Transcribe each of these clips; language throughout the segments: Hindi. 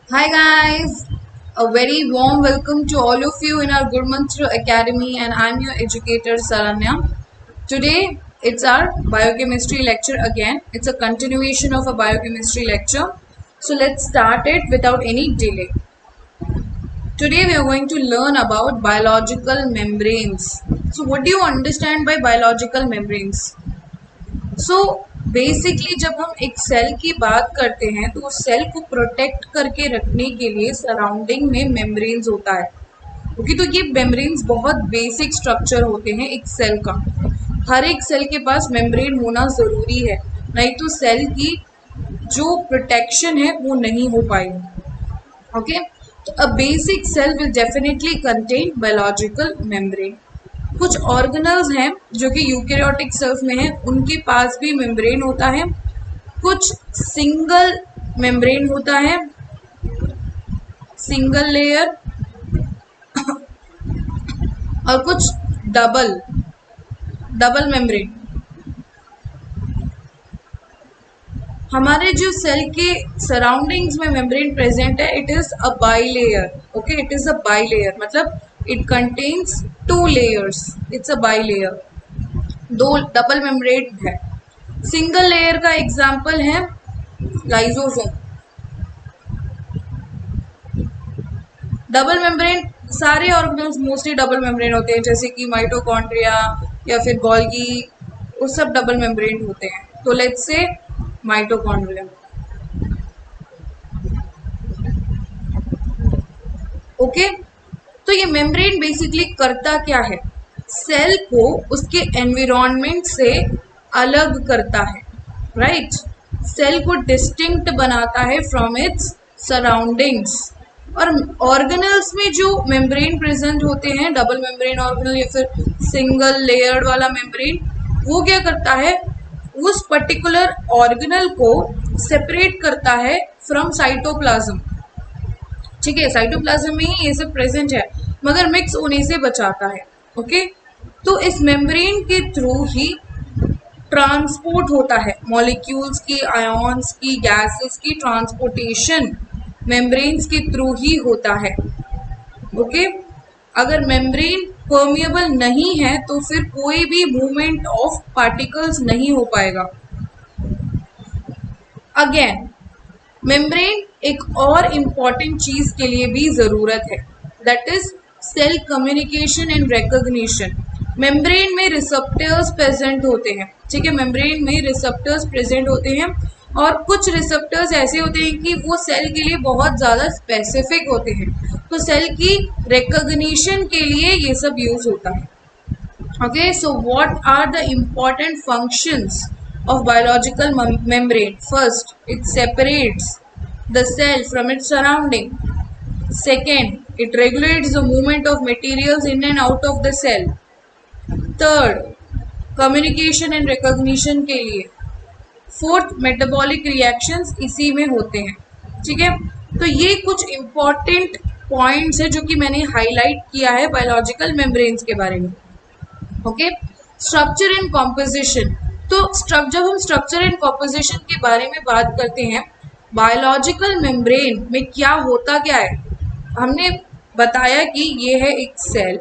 Hi guys, a very warm welcome to all of you in our Good Mantra Academy, and I'm your educator Saranya. Today it's our biochemistry lecture again. It's a continuation of a biochemistry lecture. So let's start it without any delay. Today we are going to learn about biological membranes. So what do you understand by biological membranes? So basically जब हम एक सेल की बात करते हैं तो उस सेल को प्रोटेक्ट करके रखने के लिए सराउंडिंग में मेम्ब्रेन्स होता है। ओके, तो ये मेम्ब्रेन्स बहुत बेसिक स्ट्रक्चर होते हैं एक सेल का। हर एक सेल के पास मेम्ब्रेन होना ज़रूरी है, नहीं तो सेल की जो प्रोटेक्शन है वो नहीं हो पाएगी। ओके, तो a basic cell will definitely contain biological membrane. कुछ ऑर्गेनल्स हैं जो कि यूकेरियोटिक सेल्स में हैं, उनके पास भी मेम्ब्रेन होता है। कुछ सिंगल मेम्ब्रेन होता है, सिंगल लेयर, और कुछ डबल मेम्ब्रेन। हमारे जो सेल के सराउंडिंग्स में मेम्ब्रेन प्रेजेंट है, it is a bilayer. Okay, it is a bilayer, मतलब it contains two layers. It's a bilayer, दो डबल मेम्ब्रेन है। सिंगल लेयर का एग्जाम्पल है लाइसोसोम। डबल मेम्ब्रेन सारे ऑर्गेनल्स मोस्टली डबल मेम्ब्रेन होते हैं, जैसे कि माइटोकॉन्ड्रिया या फिर गोल्गी, वो सब डबल मेम्ब्रेन होते हैं। तो लेट्स से माइटोकॉन्ड्रिया। ओके, तो ये मेम्ब्रेन बेसिकली करता क्या है? सेल को उसके एनवायरनमेंट से अलग करता है, राइट? सेल को डिस्टिंक्ट बनाता है फ्रॉम इट्स सराउंडिंग्स। और ऑर्गेनल्स में जो मेम्ब्रेन प्रेजेंट होते हैं, डबल मेम्ब्रेन ऑर्गेनल या फिर सिंगल लेयर्ड वाला मेम्ब्रेन, वो क्या करता है? उस पर्टिकुलर ऑर्गेनल को सेपरेट करता है फ्रॉम साइटोप्लाज्म। ठीक है, साइटोप्लाज्म में ही ये सब प्रेजेंट है, मगर मिक्स होने से बचाता है। ओके, तो इस मेम्ब्रेन के थ्रू ही ट्रांसपोर्ट होता है मॉलिक्यूल्स की, आयॉन्स की, गैसेस की ट्रांसपोर्टेशन मेम्ब्रेन्स के थ्रू ही होता है। ओके, अगर मेम्ब्रेन परमिएबल नहीं है तो फिर कोई भी मूवमेंट ऑफ पार्टिकल्स नहीं हो पाएगा। अगेन मेम्ब्रेन एक और इम्पॉर्टेंट चीज के लिए भी जरूरत है, that is cell communication and recognition. Membrane में रिसेप्टर्स प्रेजेंट होते हैं। ठीक है, मेम्ब्रेन में रिसेप्टर्स प्रेजेंट होते हैं, और कुछ रिसेप्टर्स ऐसे होते हैं कि वो सेल के लिए बहुत ज़्यादा स्पेसिफिक होते हैं, तो सेल की रिकॉग्निशन के लिए ये सब यूज होता है। Okay, so what are the important functions of biological membrane? First, it separates the cell from its surrounding. Second, it regulates the movement of materials in and out of the cell. Third, communication and recognition के लिए. Fourth, metabolic reactions इसी में होते हैं। ठीक है, तो ये कुछ important points है जो कि मैंने highlight किया है biological membranes के बारे में। Okay, structure and composition. तो जब हम स्ट्रक्चर एंड कॉम्पोजिशन के बारे में बात करते हैं, बायोलॉजिकल मेम्ब्रेन में क्या होता क्या है? हमने बताया कि ये है एक सेल,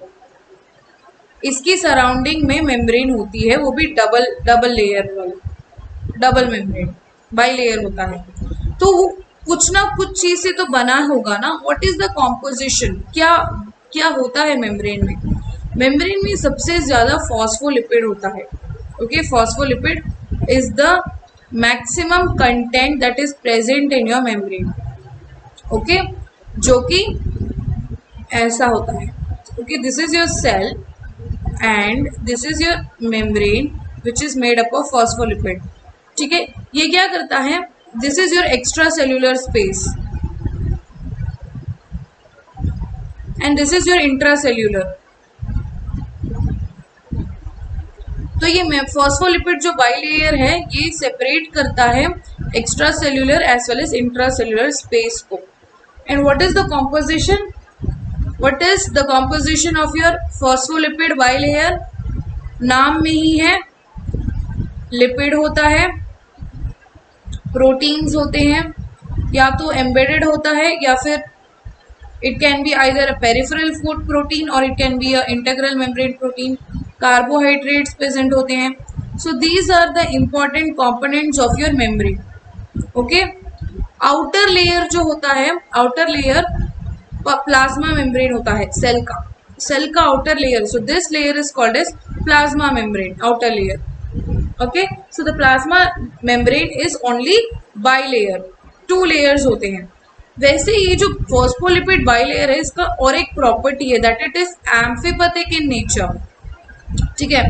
इसकी सराउंडिंग में मेम्ब्रेन होती है, वो भी डबल लेयर वाला, डबल मेम्ब्रेन, बाई लेयर होता है। तो कुछ ना कुछ चीज से तो बना होगा ना। What is the composition? क्या क्या होता है मेम्ब्रेन में? मेम्ब्रेन में सबसे ज्यादा फॉस्फोलिपिड होता है। Okay, phospholipid is the maximum content that is present in your membrane. Okay, जो कि ऐसा होता है। Okay, this is your cell and this is your membrane which is made up of phospholipid. ठीक है, ये क्या करता है? This is your extracellular space and this is your intracellular. तो ये फॉस्फोलिपिड जो बाइलेयर है, ये सेपरेट करता है extracellular as well as intracellular space को। And what is the composition? What is the composition of your phospholipid bilayer? नाम में ही है, लिपिड होता है, प्रोटीन्स होते हैं, या तो एम्बेडेड होता है या फिर it can be either a peripheral food protein or it can be a integral membrane protein. Carbohydrates present होते हैं. So these are the important components of your membrane. Okay. Outer layer जो होता है, outer layer plasma membrane होता है सेल का outer layer. So this layer is called as plasma membrane, outer layer. Okay. So the plasma membrane is only bilayer. 2 layers होते हैं. वैसे ये जो फॉस्फोलिपिड बाइलेयर है इसका और एक प्रॉपर्टी है that it is amphipathic in nature. ठीक है,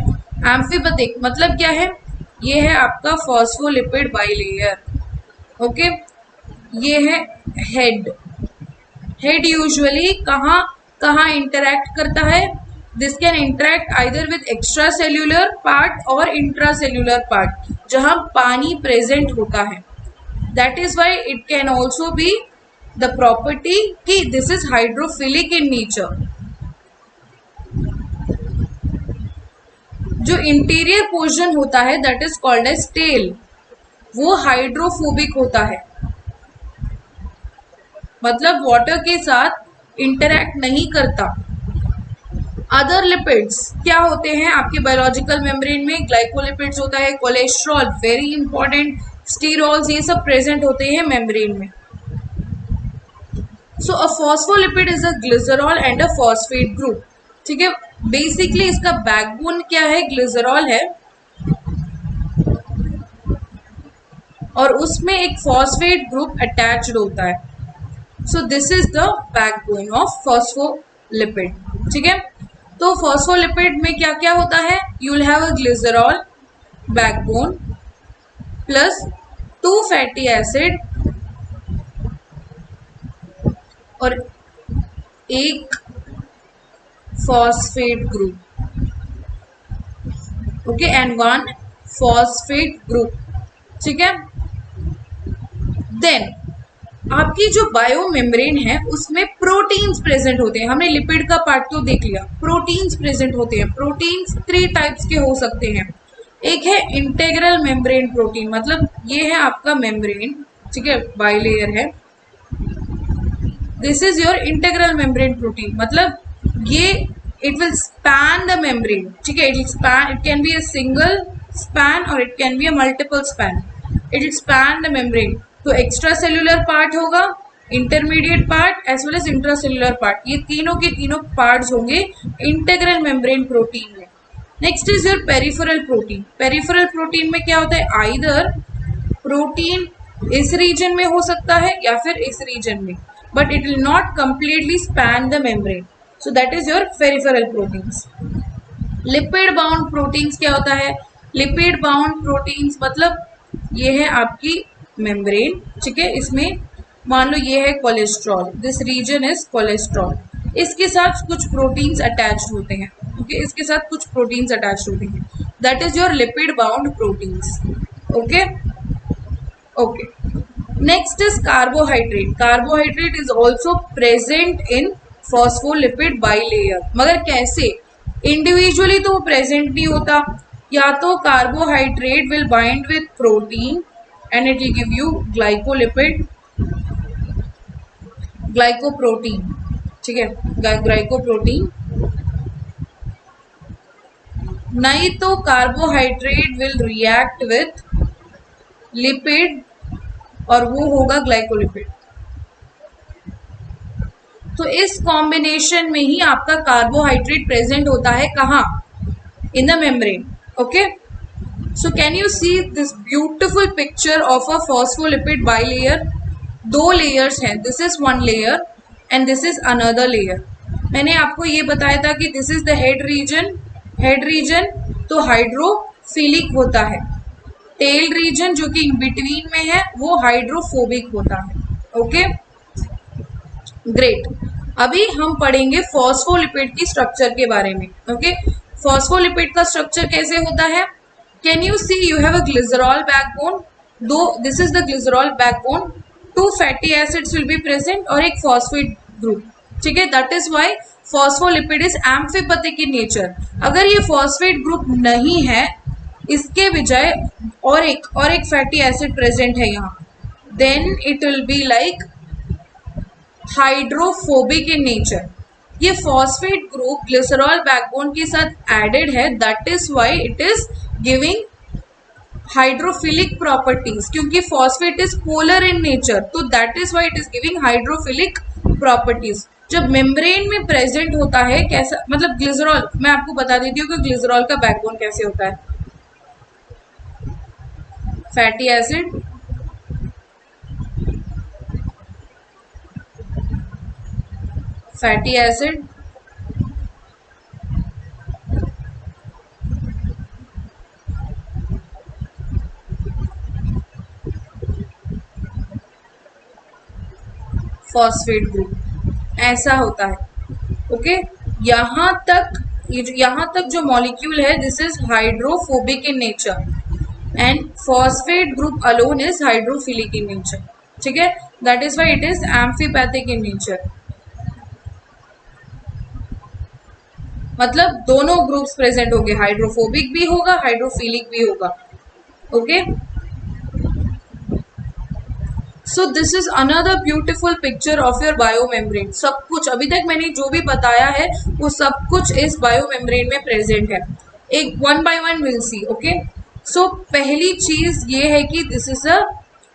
एम्फीपैथिक मतलब क्या है, ये है आपका फॉस्फोलिपिड बाइलेयर. ओके, ये है हेड यूजुअली कहाँ इंटरैक्ट करता है. This can interact either with extra cellular part और इंट्रा सेल्यूलर पार्ट जहां पानी प्रेजेंट होता है. That is why it can also be the property कि this is hydrophilic in nature. जो इंटीरियर पोर्शन होता है that is called as tail, वो हाइड्रोफोबिक होता है, मतलब वाटर के साथ इंटरैक्ट नहीं करता. अदर लिपिड्स क्या होते हैं आपके बायोलॉजिकल मेम्ब्रेन में? ग्लाइकोलिपिड्स होता है, कोलेस्ट्रॉल वेरी इंपॉर्टेंट, स्टीरॉल्स, ये सब प्रेजेंट होते हैं मेम्ब्रेन में. So a phospholipid is a glycerol and a phosphate group. ठीक है, बेसिकली इसका बैकबोन क्या है? ग्लिसरॉल है और उसमें एक फॉस्फेट ग्रुप अटैच्ड होता है. सो this is the backbone of phospholipid. ठीक है, तो फॉस्फोलिपिड में क्या क्या होता है? You will have a glycerol backbone plus 2 fatty acid और एक phosphate group. Okay, and 1 phosphate group. ठीक है, देन आपकी जो बायो मेम्ब्रेन है उसमें प्रोटीन्स प्रेजेंट होते हैं. हमने लिपिड का पार्ट तो देख लिया, प्रोटीन्स प्रेजेंट होते हैं. प्रोटीन्स 3 टाइप्स के हो सकते हैं. एक है इंटेग्रल मेम्ब्रेन प्रोटीन, मतलब ये है आपका मेम्ब्रेन. ठीक है, बाइलेयर है. This is your integral membrane protein, मतलब ये it will span the membrane. ठीक है, it will span, it can be a single span और it can be a multiple span. It will span the membrane. तो एक्स्ट्रा सेल्यूलर पार्ट होगा, intermediate part as well as intracellular part, ये तीनों के तीनों पार्ट्स होंगे इंटेग्रल मेम्ब्रेन प्रोटीन में. Next is your peripheral protein. Peripheral protein में क्या होता है? आइदर प्रोटीन इस रीजन में हो सकता है या फिर इस रीजन में, but it will not completely span the membrane. So that is your peripheral proteins. Lipid bound proteins क्या होता है? Lipid bound proteins मतलब ये है आपकी membrane. ठीक है, इसमें मान लो ये है cholesterol, this region is cholesterol, इसके साथ कुछ प्रोटीन्स अटैच्ड होते हैं. ओके, इसके साथ कुछ प्रोटीन्स अटैच्ड होते हैं. That is your lipid bound proteins. Okay okay, next is carbohydrate. Carbohydrate is also present in phospholipid bilayer. मगर कैसे? इंडिविजुअली तो वो प्रेजेंट नहीं होता. या तो carbohydrate will bind with protein and it will give you glycolipid, glycoprotein. ठीक है, ग्लाइकोप्रोटीन. नहीं तो carbohydrate will react with lipid और वो होगा ग्लाइकोलिपिड. तो इस कॉम्बिनेशन में ही आपका कार्बोहाइड्रेट प्रेजेंट होता है. कहाँ? In the membrane. Okay, so can you see this beautiful picture of a phospholipid bilayer. 2 layers हैं, this is 1 layer and this is another layer. मैंने आपको ये बताया था कि this is the head region. Head region तो हाइड्रोफिलिक होता है. टेल रीजन जो कि इन बिटवीन में है वो हाइड्रोफोबिक होता है. Okay, great. अभी हम पढ़ेंगे फॉस्फोलिपिड की स्ट्रक्चर के बारे में. ओके, फॉस्फोलिपिड का स्ट्रक्चर कैसे होता है? Can you see you have a glycerol backbone. This is the glycerol backbone. 2 fatty acids will be present और एक फॉस्फेट ग्रुप. ठीक है, that is why phospholipid is amphipathic in nature. अगर ये फॉस्फेट ग्रुप नहीं है, इसके बजाय और एक फैटी एसिड प्रेजेंट है यहाँ, then it will be like hydrophobic in nature. ये फॉस्फेट ग्रुप ग्लिसरॉल बैकबोन के साथ एडेड है, that is why it is giving hydrophilic properties, क्योंकि phosphate is polar in nature, तो that is why it is giving hydrophilic properties. जब मेम्ब्रेन में प्रेजेंट होता है कैसा, मतलब ग्लिसरॉल, मैं आपको बता देती हूँ कि ग्लिसरॉल का बैकबोन कैसे होता है। Fatty acid, fatty acid, phosphate group, ऐसा होता है। ओके, यहाँ तक जो मॉलिक्यूल है this is hydrophobic in nature and phosphate group alone is hydrophilic in nature. ठीक है, that is why it is amphipathic in nature. मतलब दोनों ग्रुप्स प्रेजेंट होंगे, हाइड्रोफोबिक भी होगा, हाइड्रोफिलिक भी होगा। Okay, so this is another beautiful picture of your biomembrane. सब कुछ अभी तक मैंने जो भी बताया है वो सब कुछ इस बायोमेम्ब्रेन में प्रेजेंट है। एक one by one will see. Okay, so पहली चीज ये है कि this is a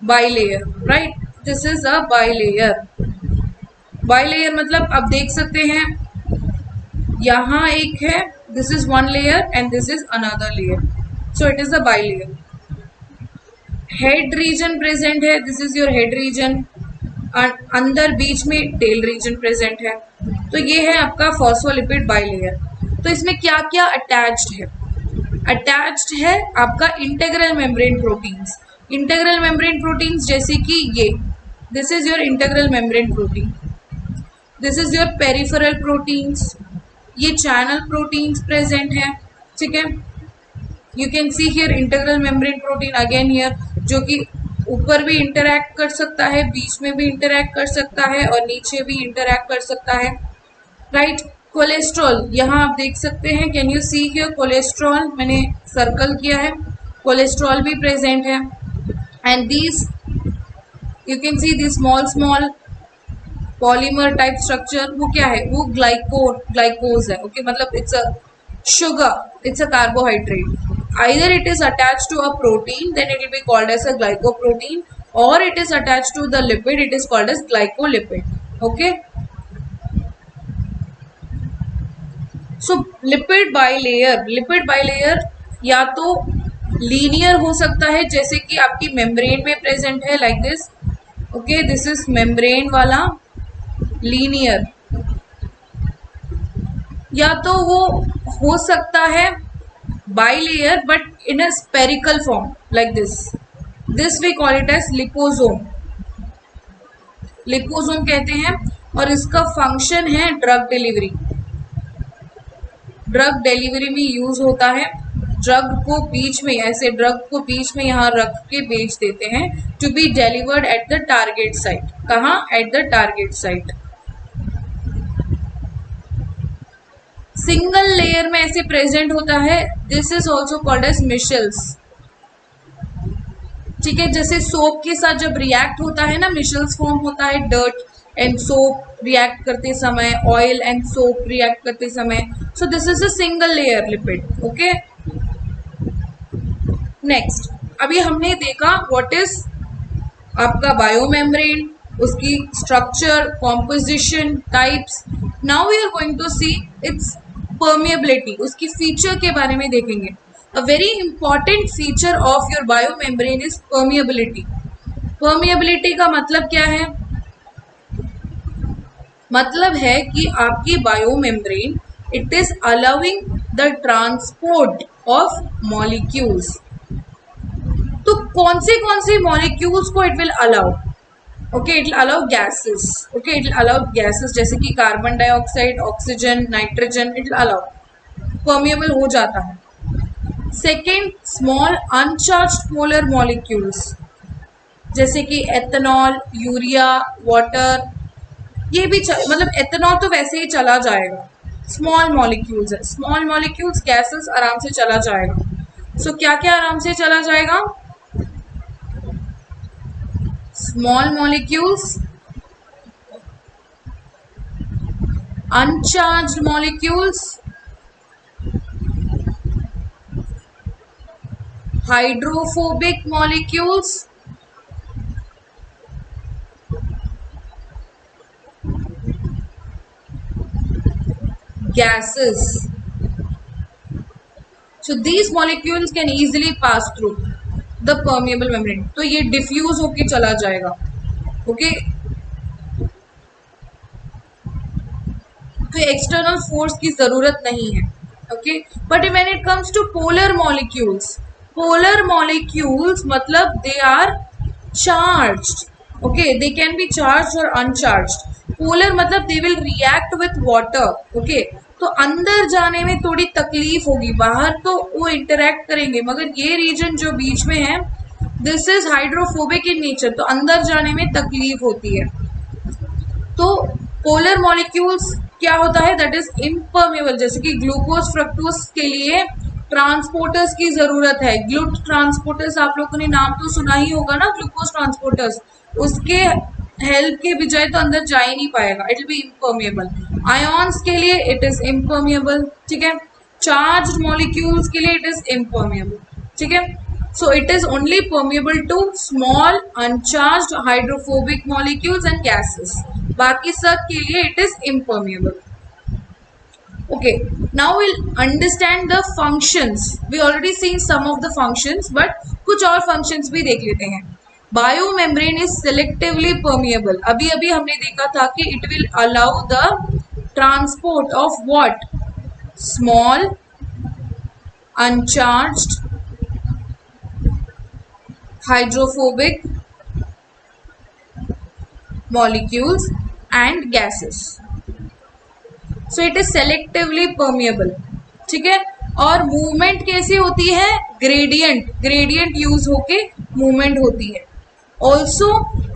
bilayer, right, this is a bilayer. Bilayer मतलब आप देख सकते हैं यहाँ एक है, this is one layer and this is another layer, so it is a bilayer. Head region present है, this is your head region, अंदर बीच में टेल रीजन प्रेजेंट है। तो ये है आपका फॉस्फोलिपिड बाइलेयर। तो इसमें क्या क्या अटैच्ड है? अटैच्ड है आपका integral membrane proteins. Integral membrane proteins जैसे कि ये, this is your integral membrane protein, this is your peripheral proteins, ये चैनल प्रोटीन्स प्रेजेंट है। ठीक है, you can see here integral membrane protein again here, जो कि ऊपर भी इंटरैक्ट कर सकता है, बीच में भी इंटरैक्ट कर सकता है और नीचे भी इंटरैक्ट कर सकता है, राइट। कोलेस्ट्रॉल यहाँ आप देख सकते हैं, can you see here cholesterol, मैंने सर्कल किया है, कोलेस्ट्रॉल भी प्रेजेंट है। And these you can see this small polymer type structure, वो क्या है, वो ग्लाइकोज है। ओके, मतलब it's a sugar, it's a carbohydrate. Either it is attached to a protein, then it will be called as a glycoprotein, or it is attached to the lipid, it is called as glycolipid. Okay, so lipid bilayer या तो लीनियर हो सकता है, जैसे कि आपकी मेम्ब्रेन में प्रेजेंट है, like this. Okay, this is membrane वाला लीनियर, या तो वो हो सकता है bilayer but in a spherical form, like this we call it as liposome. Liposome कहते हैं, और इसका फंक्शन है ड्रग डिलीवरी। ड्रग डिलीवरी में यूज होता है। ड्रग को बीच में ऐसे, ड्रग को बीच में यहाँ रख के बेच देते हैं, to be delivered at the target site. कहाँ? At the target site. Single layer में ऐसे प्रेजेंट होता है, this is also called as micelles. ठीक है, जैसे सोप के साथ जब रिएक्ट होता है ना, मिशेल्स फॉर्म होता है, डर्ट एंड सोप रिएक्ट करते समय, ऑयल एंड सोप रिएक्ट करते समय, so this is a single layer lipid. Okay, next, अभी हमने देखा व्हाट इज आपका बायोमेम्ब्रेन, उसकी structure, composition, types. Now we are going to see its permeability, उसकी फीचर के बारे में देखेंगे। A very important feature of your biomembrane is permeability. Permeability का मतलब क्या है? मतलब है कि आपकी biomembrane, it is allowing the transport of molecules. तो कौन से मॉलिक्यूल्स को it will allow? Okay, it will allow gases. Okay, it will allow gases जैसे कि carbon dioxide, oxygen, nitrogen, it will allow, permeable हो जाता है। Second, small uncharged polar molecules जैसे कि एथेनॉल, यूरिया, वाटर, ये भी मतलब एथेनॉल तो वैसे ही चला जाएगा, स्मॉल मॉलिक्यूल्स है। स्मॉल मॉलिक्यूल्स गैसेस आराम से चला जाएगा। सो क्या क्या आराम से चला जाएगा? small molecules, uncharged molecules, hydrophobic molecules, gases. So these molecules can easily pass through the permeable membrane. तो ये डिफ्यूज होके चला जाएगा. ओके तो एक्सटर्नल फोर्स की जरूरत नहीं है. Okay but when it comes to polar molecules मतलब they are charged. Okay they can be charged और अनचार्ज्ड. पोलर मतलब they will react with water. Okay तो अंदर जाने में थोड़ी तकलीफ होगी, बाहर तो वो इंटरेक्ट करेंगे, मगर ये रीजन जो बीच में है this is hydrophobic in nature, तो अंदर जाने में तकलीफ होती है. तो पोलर मॉलिक्यूल्स क्या होता है, दैट इज इम्पर्मेबल. जैसे कि ग्लूकोज फ्रक्टोज के लिए ट्रांसपोर्टर्स की जरूरत है. ग्लूट ट्रांसपोर्टर्स आप लोगों ने नाम तो सुना ही होगा ना, ग्लूकोज ट्रांसपोर्टर्स. उसके हेल्प के बजाय तो अंदर जा ही नहीं पाएगा, इट विल बी इम्पर्मेबल. आयॉन्स के लिए इट इज इम्पर्मेबल. ठीक है, चार्ज्ड मॉलिक्यूल्स के लिए इट इज इम्पर्मेबल. ठीक है, so it is only permeable to small uncharged hydrophobic molecules and gases. बाकी सब के लिए it is impermeable. Okay, now we'll understand the functions. We already seen some of the functions, but कुछ और functions भी देख लेते हैं. Biomembrane is selectively permeable. अभी अभी हमने देखा था कि it will allow the transport of what? Small, uncharged, hydrophobic molecules and gases. So it is selectively permeable. ठीक है, और मूवमेंट कैसी होती है, ग्रेडियंट यूज होके मूवमेंट होती है. ऑल्सो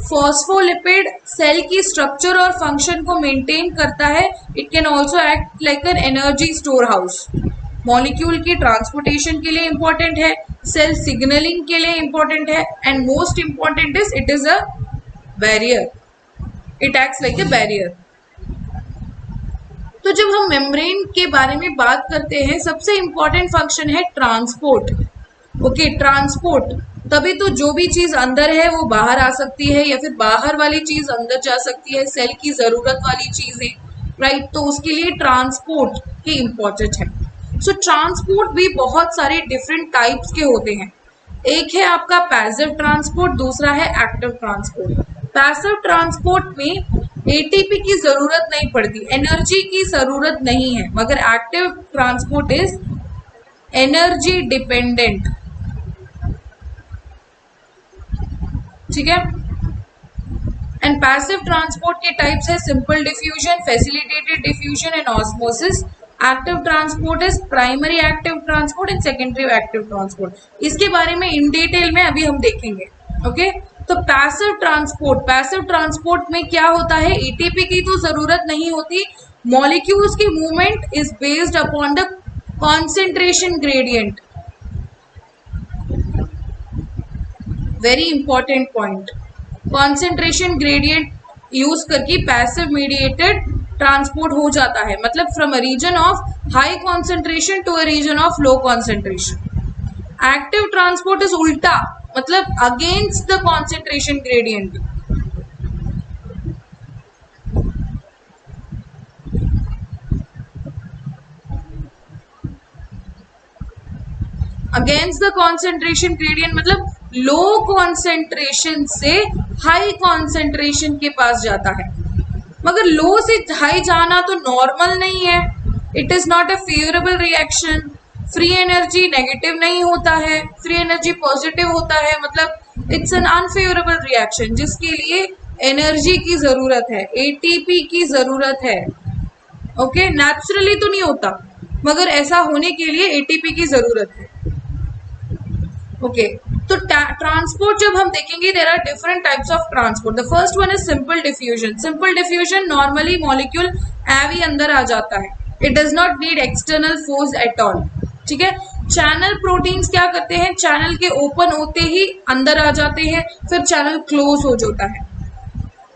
फॉस्फोलिपिड सेल की स्ट्रक्चर और फंक्शन को मेंटेन करता है. It can also act like an energy store house. Molecule की ट्रांसपोर्टेशन के लिए इंपॉर्टेंट है, सेल सिग्नलिंग के लिए इंपॉर्टेंट है, and most important is it is a barrier. It acts like a barrier. तो जब हम मेम्ब्रेन के बारे में बात करते हैं, सबसे इंपॉर्टेंट फंक्शन है ट्रांसपोर्ट. ओके ट्रांसपोर्ट, तभी तो जो भी चीज अंदर है वो बाहर आ सकती है, या फिर बाहर वाली चीज अंदर जा सकती है, सेल की जरूरत वाली चीजें, राइट. तो उसके लिए ट्रांसपोर्ट की इंपॉर्टेंट है. सो ट्रांसपोर्ट भी बहुत सारे डिफरेंट टाइप्स के होते हैं. एक है आपका पैसिव ट्रांसपोर्ट, दूसरा है एक्टिव ट्रांसपोर्ट. पैसिव ट्रांसपोर्ट में एटीपी की जरूरत नहीं पड़ती, एनर्जी की जरूरत नहीं है, मगर active transport is energy dependent. ठीक है, एंड पैसिव ट्रांसपोर्ट के टाइप्स है simple diffusion, facilitated diffusion and osmosis. Active transport is primary active transport and secondary active transport. इसके बारे में इन डिटेल में अभी हम देखेंगे. ओके तो पैसिव ट्रांसपोर्ट में क्या होता है, एटीपी की तो जरूरत नहीं होती. मॉलिक्यूल्स की movement is based upon the concentration gradient. Very important point. Concentration gradient use करके पैसिव मीडिएटेड ट्रांसपोर्ट हो जाता है, मतलब from a region of high concentration to a region of low concentration. Active transport is उल्टा, मतलब against the concentration gradient. Against the concentration gradient मतलब लो कॉन्सेंट्रेशन से हाई कॉन्सेंट्रेशन के पास जाता है, मगर लो से हाई जाना तो नॉर्मल नहीं है. It is not a favourable reaction. Free energy negative नहीं होता है, फ्री एनर्जी पॉजिटिव होता है, मतलब इट्स एन अनफेवरेबल रिएक्शन जिसके लिए एनर्जी की जरूरत है, एटीपी की जरूरत है. ओके नेचुरली तो नहीं होता, मगर ऐसा होने के लिए एटीपी की जरूरत है. ओके तो ट्रांसपोर्ट जब हम देखेंगे, there are different types of transport. The first one is simple diffusion. Simple diffusion normally molecule एवी अंदर आ जाता है, it does not need external force at all. ठीक है, चैनल प्रोटीन्स क्या करते हैं, चैनल के ओपन होते ही अंदर आ जाते हैं, फिर चैनल क्लोज हो जाता है।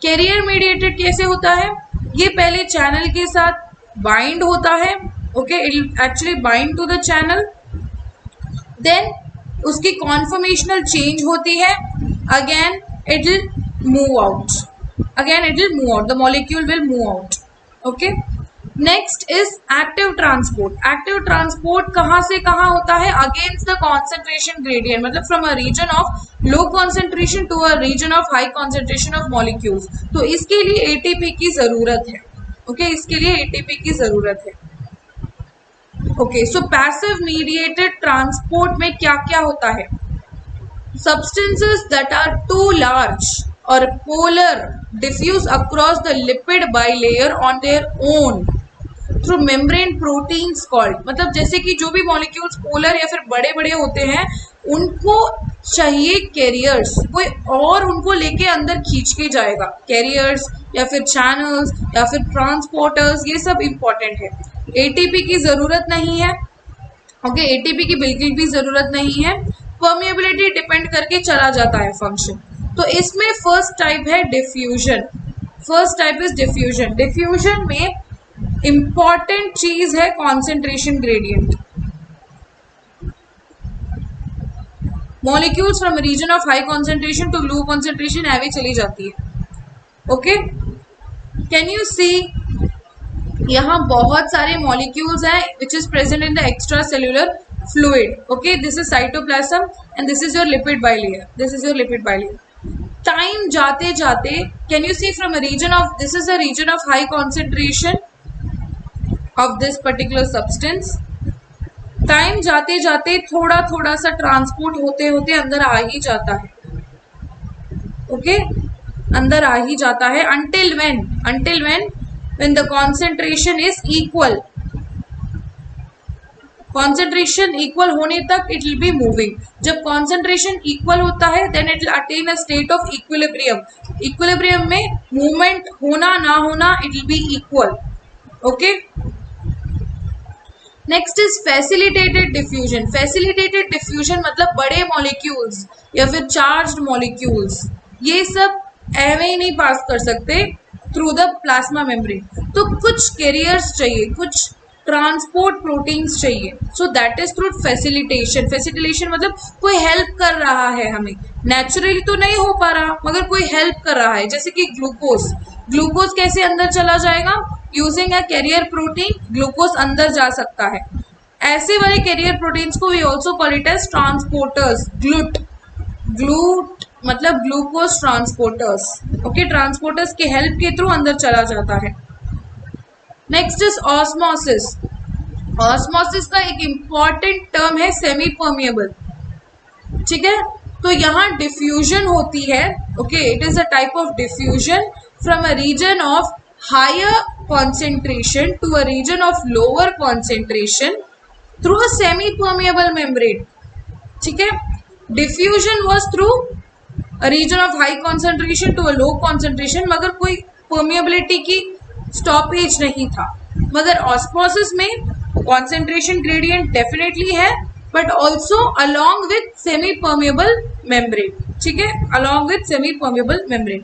कैरियर मीडिएटेड कैसे होता है, ये पहले चैनल के साथ बाइंड होता है, okay, it actually bind to the channel, then उसकी कॉन्फॉर्मेशनल चेंज होती है, again it will move out, the molecule will move out, okay. Next is active transport. Active transport कहाँ से कहाँ होता है, अगेंस्ट द कॉन्सेंट्रेशन ग्रेडियंट, मतलब from a region of low concentration to a region of high concentration of molecules. तो इसके लिए एटीपी की जरूरत है, ओके, इसके लिए एटीपी की जरूरत है, ओके। सो पैसिव मीडिएटेड ट्रांसपोर्ट में क्या क्या होता है, substances that are too large or polar diffuse across the lipid bilayer on their own through membrane proteins called, मतलब जैसे कि जो भी मॉलिक्यूल्स पोलर या फिर बड़े बड़े होते हैं उनको चाहिए कैरियर्स, कोई और उनको लेके अंदर खींच के जाएगा, कैरियर्स या फिर चैनल्स या फिर ट्रांसपोर्टर्स, ये सब इंपॉर्टेंट है। एटीपी की जरूरत नहीं है, ओके, एटीपी की बिल्कुल भी जरूरत नहीं है, परमिएबिलिटी डिपेंड करके चला जाता है फंक्शन। तो इसमें फर्स्ट टाइप है diffusion, first type is diffusion. Diffusion में इंपॉर्टेंट चीज है concentration gradient, molecules from region of high concentration to low concentration away चली जाती है, ओके। कैन यू सी, यहाँ बहुत सारे मॉलिक्यूल्स हैं which is present in the extra cellular fluid, okay, this is cytoplasm and this is your lipid bilayer, time जाते जाते, can you see from a region of, this is a region of high concentration of this particular substance, time जाते जाते थोड़ा थोड़ा सा ट्रांसपोर्ट होते होते अंदर आ ही जाता है, ओके, अंदर आ ही जाता है, until when the concentration is equal, concentration equal होने तक इट विल बी मूविंग। जब कॉन्सेंट्रेशन इक्वल होता है then it will attain a state of equilibrium, equilibrium में मूवमेंट होना ना होना it will be equal, okay. Next is facilitated diffusion. Facilitated diffusion मतलब बड़े मॉलिक्यूल्स या फिर चार्ज्ड मॉलिक्यूल्स, ये सब ऐवे ही नहीं पास कर सकते थ्रू द प्लाज्मा मेम्ब्रेन, तो कुछ कैरियर्स चाहिए, कुछ ट्रांसपोर्ट प्रोटीन्स चाहिए, so that is through facilitation. Facilitation मतलब कोई हेल्प कर रहा है हमें, नेचुरली तो नहीं हो पा रहा मगर कोई हेल्प कर रहा है, जैसे कि ग्लूकोज, ग्लूकोज कैसे अंदर चला जाएगा, using a carrier protein glucose अंदर जा सकता है, ऐसे वाले कैरियर प्रोटीन्स को we also call it as transporters, glut मतलब ग्लूकोज ट्रांसपोर्टर्स, ओके, ट्रांसपोर्टर्स के हेल्प के थ्रू अंदर चला जाता है। Next is osmosis. ऑस्मोसिस का एक इंपॉर्टेंट टर्म है सेमी परमिएबल, ठीक है, तो यहाँ डिफ्यूजन होती है, okay, it is a type of diffusion from a region of higher concentration to a region of lower concentration through a semi permeable membrane, ठीक है। Diffusion was through a region of high concentration to a low concentration, मगर कोई परमिएबिलिटी की स्टॉपेज नहीं था, मगर ऑस्मोसिस में कॉन्सेंट्रेशन ग्रेडियंट डेफिनेटली है but also along with semi permeable membrane, ठीक है, along with semi permeable membrane,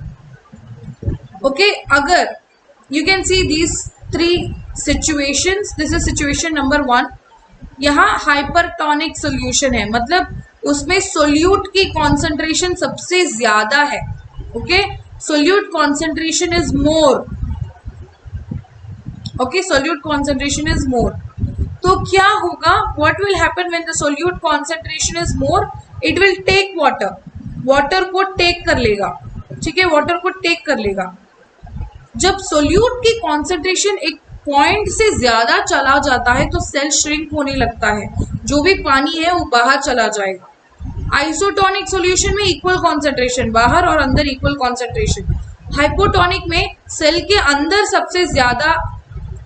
okay. अगर you can see these three situations, this is situation number 1, यहाँ हाइपरटोनिक सोल्यूशन है, मतलब उसमें सोल्यूट की कॉन्सेंट्रेशन सबसे ज्यादा है, okay, solute concentration is more, okay, solute concentration is more, तो क्या होगा, what will happen when the solute concentration is more, it will take water, water को take कर लेगा, ठीक है, water को take कर लेगा। जब solute की concentration एक पॉइंट से ज्यादा चला जाता है तो सेल श्रिंक होने लगता है, जो भी पानी है वो बाहर चला जाएगा। आइसोटोनिक सॉल्यूशन में इक्वल कॉन्सेंट्रेशन, बाहर और अंदर इक्वल कॉन्सेंट्रेशन। हाइपोटोनिक में सेल के अंदर सबसे ज्यादा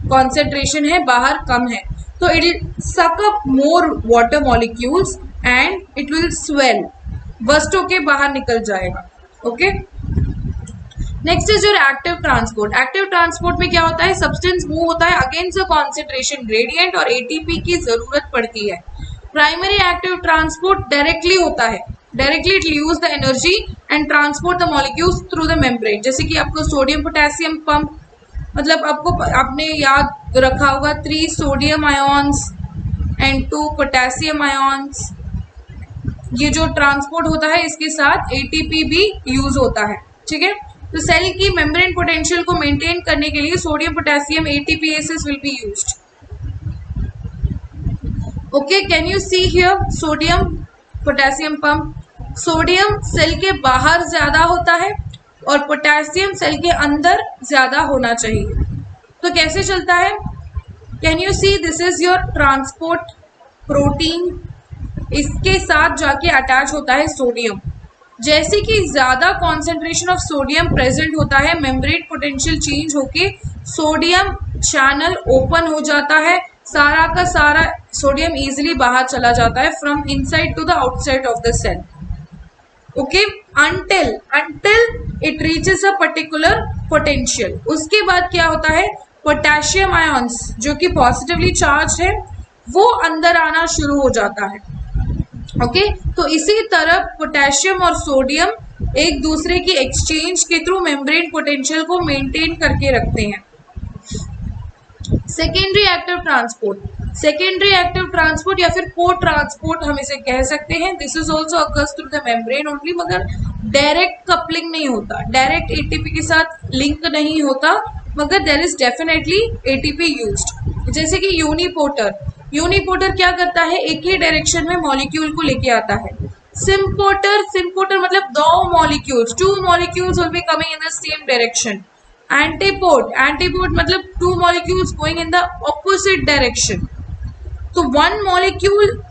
कॉन्सेंट्रेशन है, बाहर कम है, तो it will suck up more water molecules and it will swell, burst होके बाहर निकल जाएगा, okay. Next is your active transport. Active transport में क्या होता है, सब्सटेंस मूव होता है अगेंस्ट द कॉन्सेंट्रेशन ग्रेडियंट और एटीपी की जरूरत पड़ती है, प्राइमरी एक्टिव ट्रांसपोर्ट डायरेक्टली होता है, directly it use the energy and transport the molecules through the membrane. जैसे कि आपको सोडियम पोटेशियम पंप, मतलब आपने याद रखा होगा 3 sodium ions and 2 potassium ions, ये जो ट्रांसपोर्ट होता है इसके साथ एटीपी भी यूज होता है, ठीक है। तो सेल की मेम्ब्रेन पोटेंशियल को मेंटेन करने के लिए sodium potassium ATPases will be used. Okay, can you see here sodium potassium pump. Sodium cell के बाहर ज्यादा होता है और पोटेशियम सेल के अंदर ज्यादा होना चाहिए। तो कैसे चलता है, can you see, this is your transport protein, इसके साथ जाके अटैच होता है सोडियम। जैसे कि ज्यादा कॉन्सेंट्रेशन ऑफ सोडियम प्रेजेंट होता है, मेम्ब्रेन पोटेंशियल चेंज होके सोडियम चैनल ओपन हो जाता है, सारा का सारा सोडियम इजीली बाहर चला जाता है from inside to the outside of the cell. Okay, until it reaches a particular potential. उसके बाद क्या होता है, पोटेशियम आयंस जो कि पॉजिटिवली चार्ज है वो अंदर आना शुरू हो जाता है। ओके, तो इसी तरह पोटेशियम और सोडियम एक दूसरे की एक्सचेंज के थ्रू मेम्ब्रेन पोटेंशियल को मेंटेन करके रखते हैं। Secondary active transport, secondary active transport या फिर को ट्रांसपोर्ट हम इसे कह सकते हैं। This is also occurs through the membrane only, मगर डायरेक्ट कपलिंग नहीं होता, डायरेक्ट एटीपी के साथ लिंक नहीं होता, मगर there is definitely ATP used. जैसे कि यूनिपोर्टर, यूनिपोर्टर क्या करता है, एक ही डायरेक्शन में मॉलिक्यूल को लेके आता है। सिम्पोर्टर मतलब 2 molecules, 2 molecules will be coming in the same direction. Antiport मतलब 2 molecules going in the opposite direction. तो 1 मॉलिक्यूल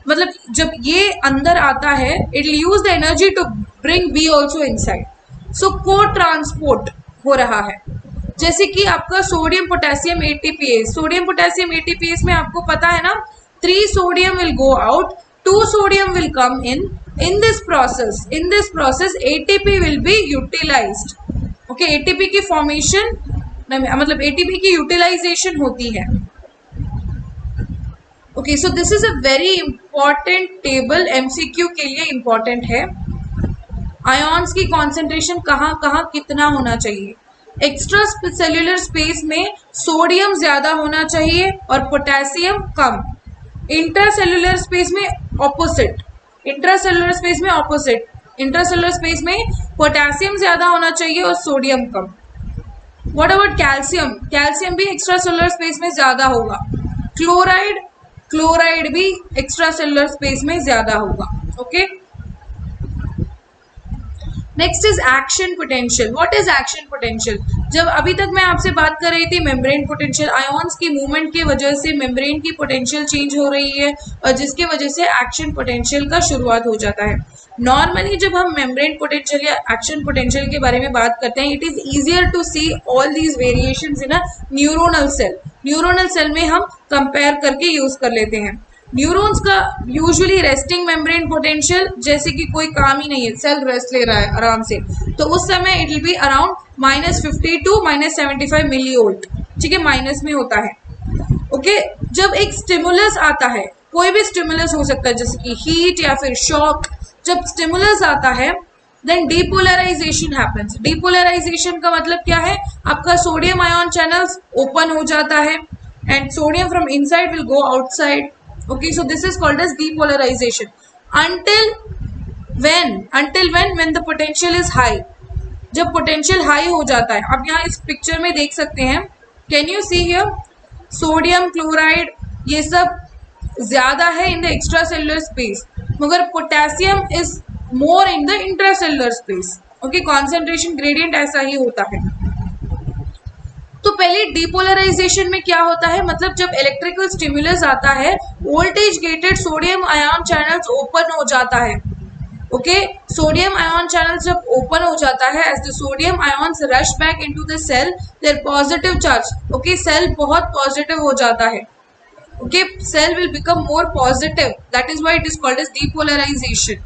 मतलब जब ये अंदर आता है, it will use the energy to bring B also inside. So cotransport हो रहा है। जैसे कि आपका sodium potassium ATPase, sodium potassium ATPase में आपको पता है ना, 3 sodium will go out, 2 sodium will come in this process ATP will be utilized. Okay, ATP की फॉर्मेशन मतलब एटीपी की यूटिलाइजेशन होती है। Okay, so this is a very important table, MCQ के लिए इंपॉर्टेंट है। आयॉन्स की कॉन्सेंट्रेशन कहाँ कहाँ कितना होना चाहिए। एक्स्ट्रा सेल्यूलर स्पेस में सोडियम ज्यादा होना चाहिए और पोटेशियम कम। इंट्रासेल्यूलर स्पेस में ऑपोजिट, इंट्रासेल्यूलर स्पेस में ऑपोजिट, इंट्रासेल्यूलर स्पेस में पोटेशियम ज्यादा होना चाहिए और sodium come. What about calcium, calcium भी एक्स्ट्रा सेल्यूलर स्पेस में ज्यादा होगा। क्लोराइड भी एक्स्ट्रा सेल्यूलर स्पेस में ज्यादा होगा। Okay, next is action potential. What is action potential, जब अभी तक मैं आपसे बात कर रही थी मेम्ब्रेन पोटेंशियल, आयॉन्स की मूवमेंट की वजह से मेम्ब्रेन की पोटेंशियल चेंज हो रही है और जिसकी वजह से एक्शन पोटेंशियल का शुरुआत हो जाता है। नॉर्मली जब हम मेम्ब्रेन पोटेंशियल या एक्शन पोटेंशियल के बारे में बात करते हैं, it is easier to see all these variations in a neuronal cell. Neuronal cell में हम कंपेयर करके यूज कर लेते हैं। न्यूरॉन्स का यूजुअली रेस्टिंग मेम्ब्रेन पोटेंशियल, जैसे कि कोई काम ही नहीं है, सेल रेस्ट ले रहा है आराम से, तो उस समय it will be around -50 to -75 millivolt, ठीक है, माइनस में होता है। ओके, जब एक स्टिमुलस आता है, कोई भी स्टिमुलस हो सकता है जैसे कि हीट या फिर शॉक, जब स्टिमुलस आता है देन डीपोलराइजेशन हैपेंस। डीपोलराइजेशन का मतलब क्या है, आपका सोडियम आयन चैनल्स ओपन हो जाता है and sodium from inside will go outside. Okay, so this is called as depolarization. Until when the potential is high, जब potential high हो जाता है। आप यहाँ इस पिक्चर में देख सकते हैं, can you see here, sodium chloride ये सब ज्यादा है in the extracellular space, मगर potassium is more in the intracellular space. Okay, concentration gradient ऐसा ही होता है। तो पहले डीपोलराइजेशन में क्या होता है, मतलब जब इलेक्ट्रिकल स्टिमुलस आता है, voltage gated sodium ion channels open हो जाता है। ओके, सोडियम आयन चैनल जब ओपन हो जाता है, as the sodium ions rush back into the cell, their positive charge, okay, cell बहुत पॉजिटिव हो जाता है। Okay, cell will become more positive, that is why it is called as depolarization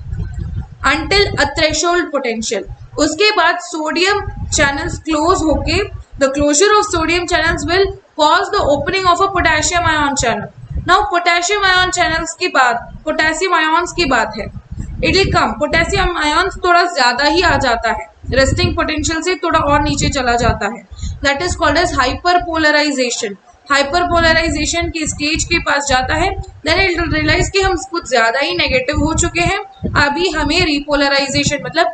until a threshold potential. उसके बाद सोडियम चैनल्स क्लोज होके, the closure of sodium channels will cause the opening of a potassium ion channel. Now potassium ion channels की बात, पोटेशियम आयन्स की बात है, it will come, potassium ions थोड़ा ज्यादा ही आ जाता है, रेस्टिंग पोटेंशियल से थोड़ा और नीचे चला जाता है, that is called as hyperpolarization. Hyperpolarization की स्टेज के पास जाता है, देन इट विल रियलाइज कि हम कुछ ज्यादा ही नेगेटिव हो चुके हैं, अभी हमें रिपोलराइजेशन मतलब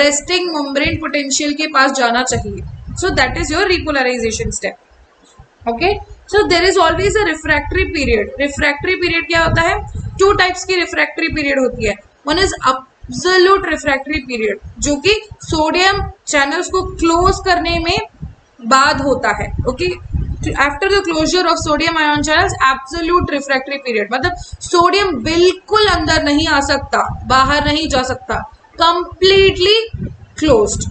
रेस्टिंग मेम्ब्रेन पोटेंशियल के पास जाना चाहिए। So that is your repolarization step. Okay, so there is always a refractory period. Refractory period क्या होता है? टू टाइप्स की रिफ्रैक्टरी पीरियड होती है. One is absolute refractory period जो कि सोडियम चैनल्स को क्लोज करने में बाद होता है. Okay, after the closure of sodium ion channels, absolute refractory period मतलब सोडियम बिल्कुल अंदर नहीं आ सकता, बाहर नहीं जा सकता, कंप्लीटली क्लोज्ड.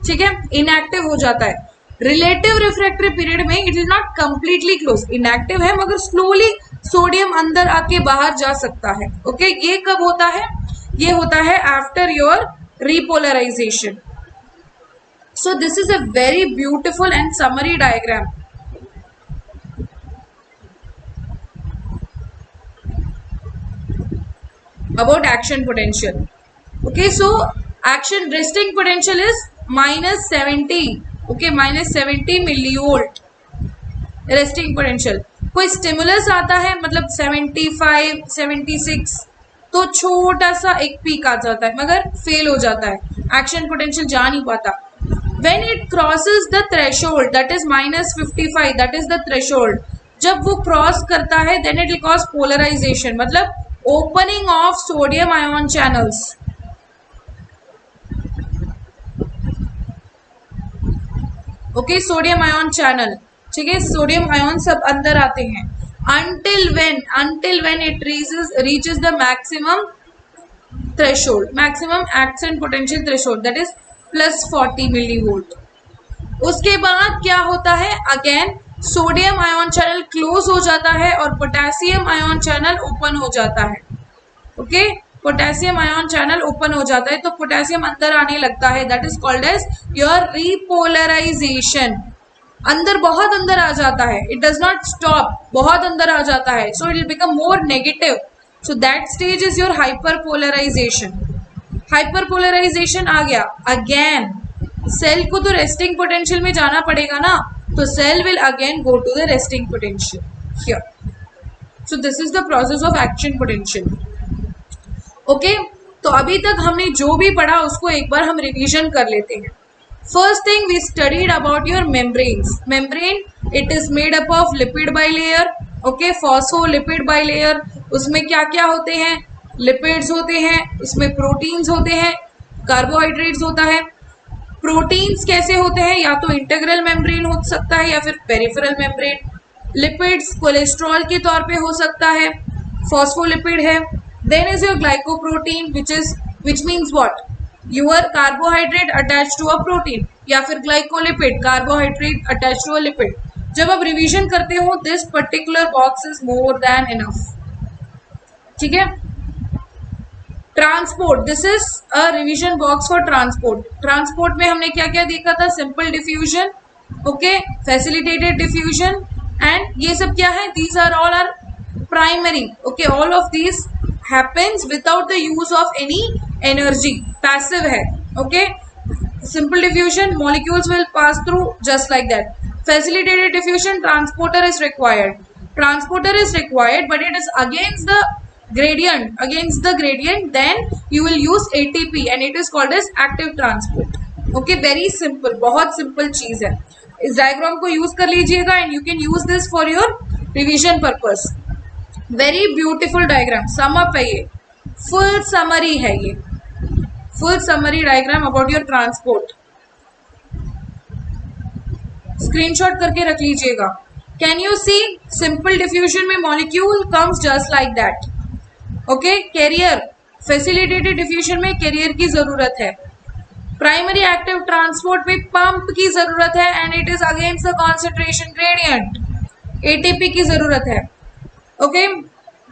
ठीक है, इनएक्टिव हो जाता है. रिलेटिव रिफ्रैक्टरी पीरियड में it is not completely close, inactive है मगर स्लोली सोडियम अंदर आके बाहर जा सकता है. ओके, ये कब होता है? ये होता है after your repolarization. So this is a very beautiful and summary diagram. About action potential. Okay, so action resting potential is -70. Okay, -70 millivolt resting potential. कोई स्टिमुलस आता है मतलब 75, 76 तो छोटा सा एक पीक आ जाता है मगर फेल हो जाता है, एक्शन पोटेंशियल जा नहीं पाता. When it crosses the threshold, that is -55, that is the threshold, जब वो क्रॉस करता है then it will cause polarization मतलब opening of sodium ion channels. Okay, sodium ion channel. ठीक है, सोडियम आयन सब अंदर आते हैं. until when it reaches the maximum threshold, maximum action potential threshold, that is +40 millivolt. उसके बाद क्या होता है? Again sodium ion channel close हो जाता है और पोटेशियम आयन चैनल ओपन हो जाता है. Okay, potassium ion channel open हो जाता है तो पोटेशियम अंदर आने लगता है, that is called as your repolarization. अंदर बहुत अंदर आ जाता है, इट डज नॉट स्टॉप, बहुत अंदर आ जाता है, so it will become more negative. So that stage is your hyperpolarization. Hyperpolarization आ गया, अगेन सेल को तो रेस्टिंग पोटेंशियल में जाना पड़ेगा ना, तो cell will again go to the resting potential here. So this is the process of action potential. Okay, तो अभी तक हमने जो भी पढ़ा उसको एक बार हम रिवीजन कर लेते हैं. First thing we studied about your membranes. Membrane it is made up of lipid bilayer. Okay, phospholipid bilayer. उसमें क्या क्या होते हैं? लिपिड्स होते हैं, उसमें प्रोटीन्स होते हैं, कार्बोहाइड्रेट्स होता है. प्रोटीन्स कैसे होते हैं? या तो इंटीग्रल मेम्ब्रेन हो सकता है या फिर पेरिफेरल मेम्ब्रेन. लिपिड्स कोलेस्ट्रॉल के तौर पे हो सकता है, फॉस्फोलिपिड है. Then is your glycoprotein which means what? Your carbohydrate attached to a protein, या फिर glycolipid, carbohydrate attached to a lipid. जब आप रिवीजन करते हो this particular box is more than enough. ठीक है, transport, this is a revision box for transport. Transport में हमने क्या क्या देखा था? Simple diffusion, okay, facilitated diffusion, and ये सब क्या है? These are all are primary. Okay, all of these happens without the use of any energy, passive है. okay, simple diffusion, molecules will pass through just like that. Facilitated diffusion, transporter is required. Transporter is required but it is against the gradient, then you will use ATP and it is called as active transport. okay, very simple, बहुत simple चीज है. इस डायग्राम को यूज कर लीजिएगा and you can use this for your revision purpose. Very beautiful diagram, sum up है ये, फुल समरी है ये, full summary diagram about your transport. Screenshot करके रख लीजिएगा. Can you see? Simple diffusion में molecule comes just like that. Okay, carrier, facilitated diffusion में कैरियर की जरूरत है. प्राइमरी एक्टिव ट्रांसपोर्ट में पंप की जरूरत है and it is against the concentration gradient. ATP की जरूरत है. okay,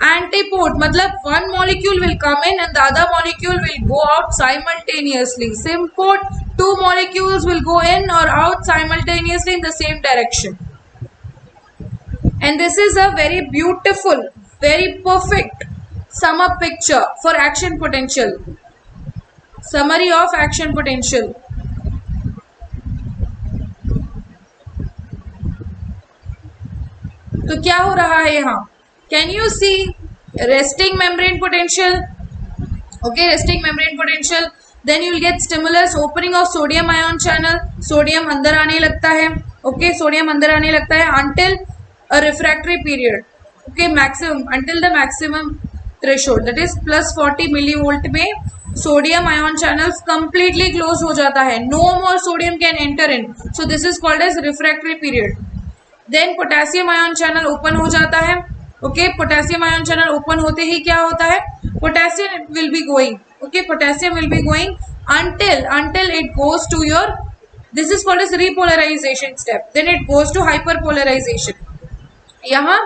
antipode मतलब one molecule will come in and the other molecule will go out simultaneously. Sympode, two molecules will go in or out simultaneously in the same direction. And this is a very beautiful Very perfect. Sum up picture for action potential. Summary of action potential. तो क्या हो रहा है यहाँ? Can you see resting membrane potential? Okay, resting membrane potential. Then you will get stimulus, opening of sodium ion channel. Sodium अंदर आने लगता है. Okay, sodium अंदर आने लगता है until a refractory period. Okay, maximum until the maximum threshold, that is plus 40 millivolt में sodium ion channels completely close हो जाता है. No more sodium can enter in. So this is called as refractory period. Then potassium ion channel open हो जाता है. Okay, potassium ion channel open होते ही क्या होता है? Potassium will be going. Okay, potassium will be going until it goes to your, this is called as repolarization step. Then it goes to hyperpolarization. यहाँ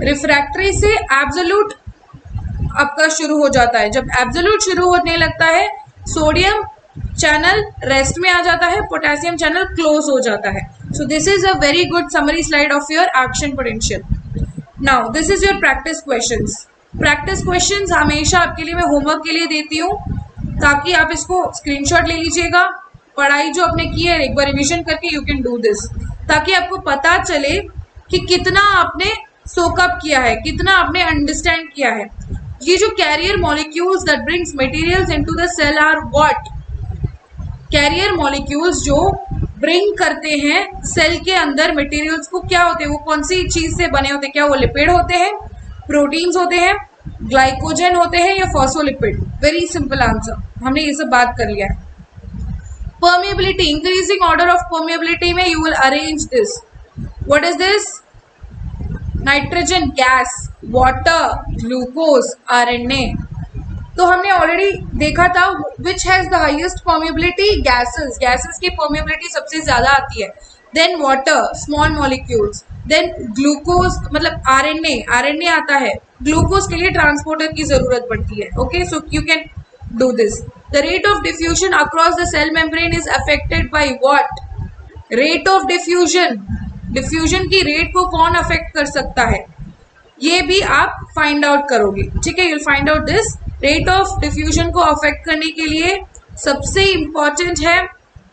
रिफ्रैक्टरी से एब्सोल्यूट आपका शुरू हो जाता है. जब एब्सोल्यूट शुरू होने लगता है, सोडियम चैनल रेस्ट में आ जाता है, पोटेशियम चैनल क्लोज हो जाता है. सो this is a very good summary slide of your action potential. Now this is your practice questions. Practice questions हमेशा आपके लिए मैं होमवर्क के लिए देती हूँ, ताकि आप इसको स्क्रीनशॉट ले लीजिएगा. पढ़ाई जो आपने की है एक बार रिविजन करके यू कैन डू दिस, ताकि आपको पता चले कि कितना आपने सोकअप किया है, कितना आपने अंडरस्टैंड किया है. ये जो carrier molecules that brings materials into the cell are what? Carrier molecules जो ब्रिंग करते हैं सेल के अंदर मटेरियल्स को, क्या होते हैं वो? कौन सी चीज से बने होते हैं? क्या वो लिपिड होते हैं, प्रोटीन्स होते हैं, ग्लाइकोजन होते हैं या फॉस्फोलिपिड? वेरी सिंपल आंसर, हमने ये सब बात कर लिया है. Permeability, increasing order of permeability में you will arrange this. What is this? Nitrogen gas, water, glucose, RNA. तो हमने ऑलरेडी देखा था which has the highest permeability? Gases. Gases की परमिएबिलिटी सबसे ज्यादा आती है. Then water, small molecules. Then glucose मतलब आरएनए. आरएनए आता है, ग्लूकोज के लिए ट्रांसपोर्टर की जरूरत पड़ती है. Okay, so you can do this. The rate of diffusion across the cell membrane is affected by what? Rate of diffusion. Diffusion की रेट को कौन अफेक्ट कर सकता है, ये भी आप फाइंड आउट करोगे. ठीक है, you'll find out this. Rate of diffusion को अफेक्ट करने के लिए सबसे इंपॉर्टेंट है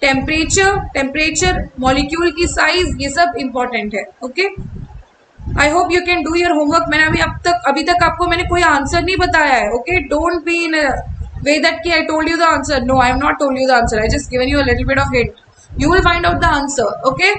टेम्परेचर. टेम्परेचर, मॉलिक्यूल की साइज, ये सब इंपॉर्टेंट है. Okay, I hope you can do your homework. मैंने अभी तक आपको मैंने कोई आंसर नहीं बताया है. Okay, don't be in way that कि I told you the answer. No, I have not told you the answer. I just given you a little bit of hint. You will find out the answer. Okay,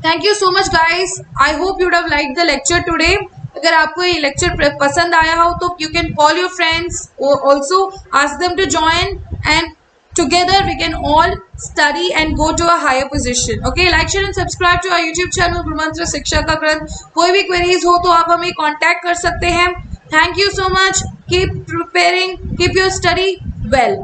thank you so much guys. I hope you have like the lecture today. अगर आपको ये लेक्चर पसंद आया हो तो you can call your friends, also ask them to join, and together we can all study and go to a higher position. Okay, like share and subscribe to our YouTube channel Gurumantra शिक्षा का ग्रंथ. कोई भी क्वेरीज हो तो आप हमें कॉन्टैक्ट कर सकते हैं. Thank you so much. Keep preparing, keep your study well.